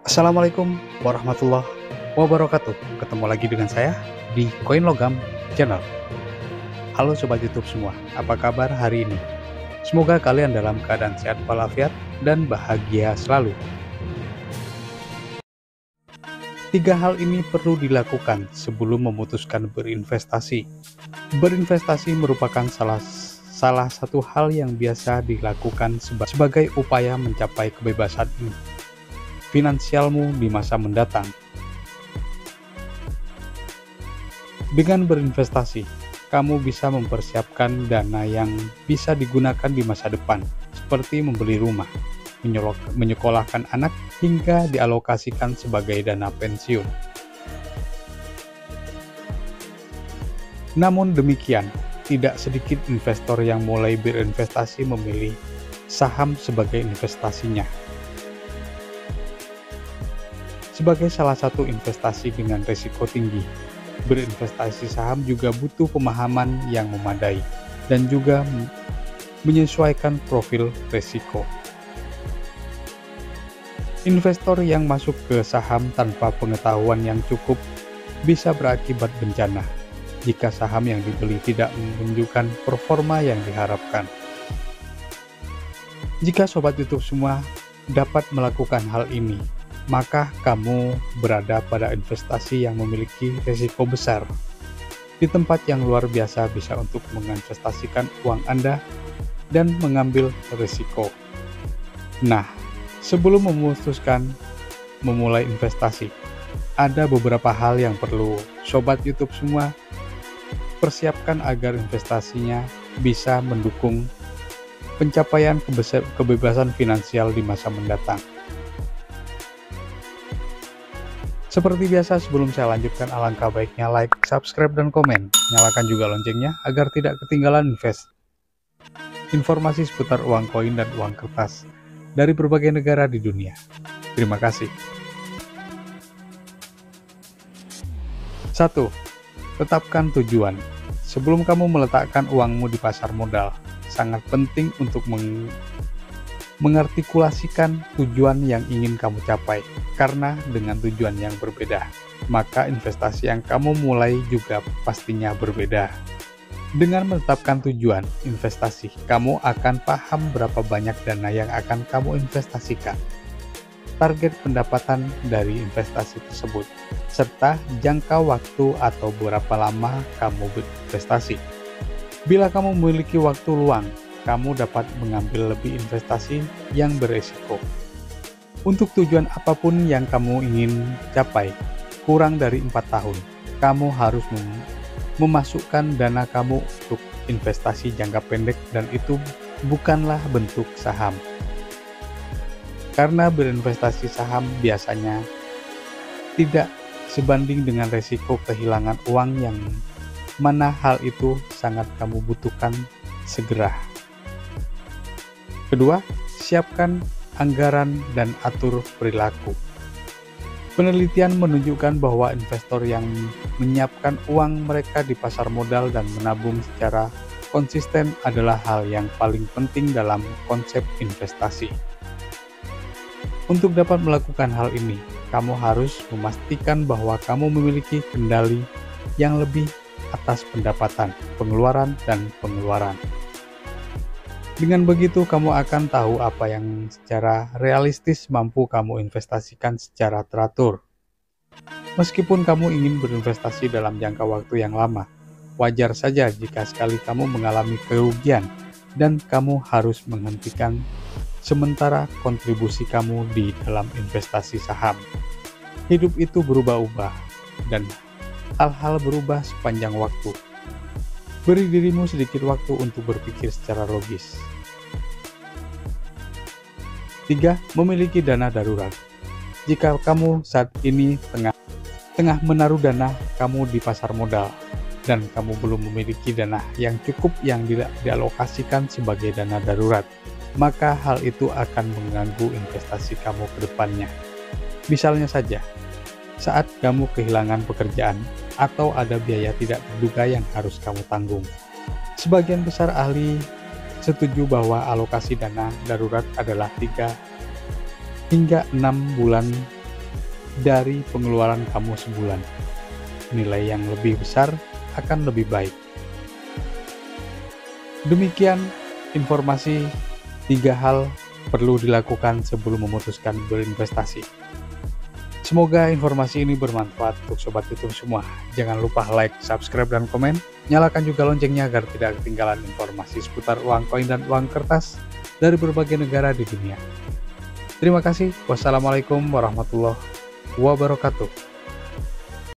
Assalamualaikum warahmatullahi wabarakatuh. Ketemu lagi dengan saya di Koin Logam Channel. Halo Sobat YouTube semua, apa kabar hari ini? Semoga kalian dalam keadaan sehat walafiat dan bahagia selalu. Tiga hal ini perlu dilakukan sebelum memutuskan berinvestasi. Berinvestasi merupakan salah satu hal yang biasa dilakukan sebagai upaya mencapai kebebasan finansialmu di masa mendatang. Dengan berinvestasi, kamu bisa mempersiapkan dana yang bisa digunakan di masa depan, seperti membeli rumah, menyekolahkan anak, hingga dialokasikan sebagai dana pensiun. Namun demikian, tidak sedikit investor yang mulai berinvestasi memilih saham sebagai investasinya. Sebagai salah satu investasi dengan risiko tinggi, berinvestasi saham juga butuh pemahaman yang memadai dan juga menyesuaikan profil risiko. Investor yang masuk ke saham tanpa pengetahuan yang cukup bisa berakibat bencana jika saham yang dibeli tidak menunjukkan performa yang diharapkan. Jika Sobat YouTube semua dapat melakukan hal ini, maka kamu berada pada investasi yang memiliki risiko besar. Di tempat yang luar biasa bisa untuk menginvestasikan uang Anda dan mengambil risiko. Nah, sebelum memutuskan memulai investasi, ada beberapa hal yang perlu Sobat YouTube semua persiapkan agar investasinya bisa mendukung pencapaian kebebasan finansial di masa mendatang. Seperti biasa, sebelum saya lanjutkan, alangkah baiknya like, subscribe, dan komen. Nyalakan juga loncengnya agar tidak ketinggalan informasi seputar uang koin dan uang kertas dari berbagai negara di dunia. Terima kasih. 1. Tetapkan tujuan. Sebelum kamu meletakkan uangmu di pasar modal, sangat penting untuk mengartikulasikan tujuan yang ingin kamu capai, karena dengan tujuan yang berbeda, maka investasi yang kamu mulai juga pastinya berbeda. Dengan menetapkan tujuan investasi, kamu akan paham berapa banyak dana yang akan kamu investasikan, target pendapatan dari investasi tersebut, serta jangka waktu atau berapa lama kamu berinvestasi. Bila kamu memiliki waktu luang, kamu dapat mengambil lebih investasi yang beresiko. Untuk tujuan apapun yang kamu ingin capai, kurang dari 4 tahun, kamu harus memasukkan dana kamu untuk investasi jangka pendek, dan itu bukanlah bentuk saham. Karena berinvestasi saham biasanya tidak sebanding dengan resiko kehilangan uang, yang mana hal itu sangat kamu butuhkan segera. Kedua, siapkan anggaran dan atur perilaku. Penelitian menunjukkan bahwa investor yang menyiapkan uang mereka di pasar modal dan menabung secara konsisten adalah hal yang paling penting dalam konsep investasi. Untuk dapat melakukan hal ini, kamu harus memastikan bahwa kamu memiliki kendali yang lebih atas pendapatan, pengeluaran, dan pengeluaran. Dengan begitu, kamu akan tahu apa yang secara realistis mampu kamu investasikan secara teratur. Meskipun kamu ingin berinvestasi dalam jangka waktu yang lama, wajar saja jika sekali kamu mengalami kerugian dan kamu harus menghentikan sementara kontribusi kamu di dalam investasi saham. Hidup itu berubah-ubah dan hal-hal berubah sepanjang waktu. Beri dirimu sedikit waktu untuk berpikir secara logis. 3. Memiliki dana darurat. Jika kamu saat ini tengah menaruh dana kamu di pasar modal dan kamu belum memiliki dana yang cukup yang dialokasikan sebagai dana darurat, maka hal itu akan mengganggu investasi kamu ke depannya. Misalnya saja, saat kamu kehilangan pekerjaan atau ada biaya tidak terduga yang harus kamu tanggung. Sebagian besar ahli setuju bahwa alokasi dana darurat adalah 3 hingga 6 bulan dari pengeluaran kamu sebulan. Nilai yang lebih besar akan lebih baik. Demikian informasi 3 hal perlu dilakukan sebelum memutuskan berinvestasi. Semoga informasi ini bermanfaat untuk Sobat YouTube semua. Jangan lupa like, subscribe, dan komen. Nyalakan juga loncengnya agar tidak ketinggalan informasi seputar uang koin dan uang kertas dari berbagai negara di dunia. Terima kasih. Wassalamualaikum warahmatullahi wabarakatuh.